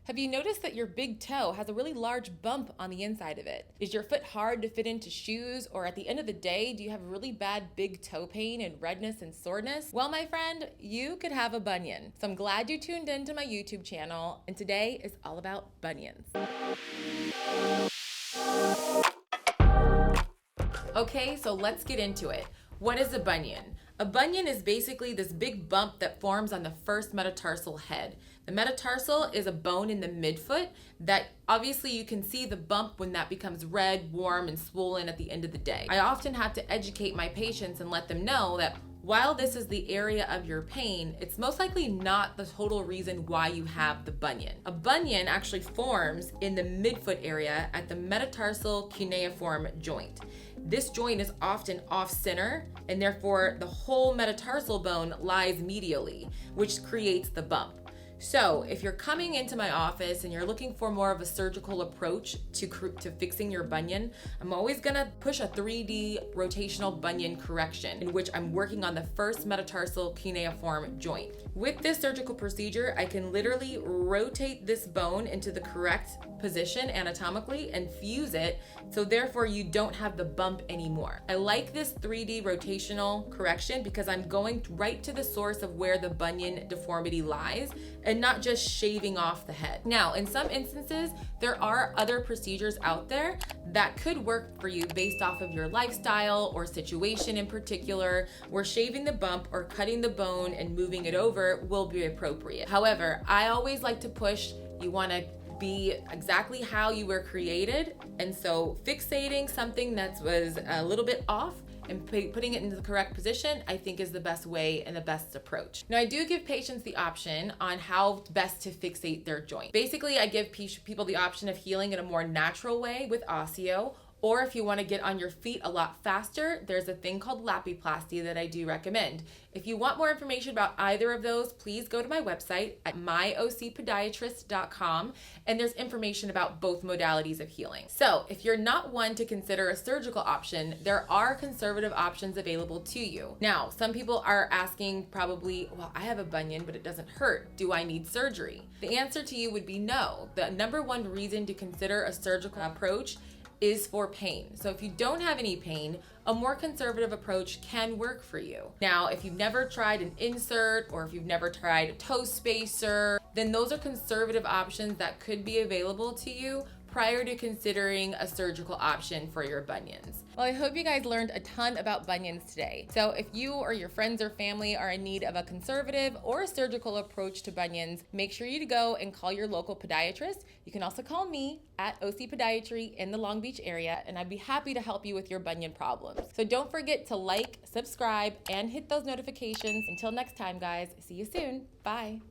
Have you noticed that your big toe has a really large bump on the inside of it? Is your foot hard to fit into shoes, or at the end of the day, do you have really bad big toe pain and redness and soreness? Well, my friend, you could have a bunion. So I'm glad you tuned into my YouTube channel, and today is all about bunions. Okay, so let's get into it. What is a bunion? A bunion is basically this big bump that forms on the first metatarsal head. The metatarsal is a bone in the midfoot that obviously you can see the bump when that becomes red, warm, and swollen at the end of the day. I often have to educate my patients and let them know that while this is the area of your pain, it's most likely not the total reason why you have the bunion. A bunion actually forms in the midfoot area at the metatarsal cuneiform joint. This joint is often off-center, and therefore the whole metatarsal bone lies medially, which creates the bump. So if you're coming into my office and you're looking for more of a surgical approach to fixing your bunion, I'm always gonna push a 3D rotational bunion correction in which I'm working on the first metatarsal cuneiform joint. With this surgical procedure, I can literally rotate this bone into the correct position anatomically and fuse it, so therefore you don't have the bump anymore. I like this 3D rotational correction because I'm going right to the source of where the bunion deformity lies and not just shaving off the head. Now, in some instances, there are other procedures out there that could work for you based off of your lifestyle or situation in particular, where shaving the bump or cutting the bone and moving it over will be appropriate. However, I always like to push, you wanna be exactly how you were created, and so fixating something that was a little bit off and putting it into the correct position, I think is the best way and the best approach. Now, I do give patients the option on how best to fixate their joint. Basically, I give people the option of healing in a more natural way with Ossio, or if you want to get on your feet a lot faster, there's a thing called Lapiplasty that I do recommend. If you want more information about either of those, please go to my website at myoccpodiatrist.com, and there's information about both modalities of healing. So if you're not one to consider a surgical option, there are conservative options available to you. Now, some people are asking probably, well, I have a bunion, but it doesn't hurt. Do I need surgery? The answer to you would be no. The number one reason to consider a surgical approach is for pain. So if you don't have any pain, a more conservative approach can work for you. Now, if you've never tried an insert or if you've never tried a toe spacer, then those are conservative options that could be available to you prior to considering a surgical option for your bunions. Well, I hope you guys learned a ton about bunions today. So if you or your friends or family are in need of a conservative or a surgical approach to bunions, make sure you go and call your local podiatrist. You can also call me at Ossio Podiatry in the Long Beach area, and I'd be happy to help you with your bunion problems. So don't forget to like, subscribe, and hit those notifications. Until next time, guys, see you soon. Bye.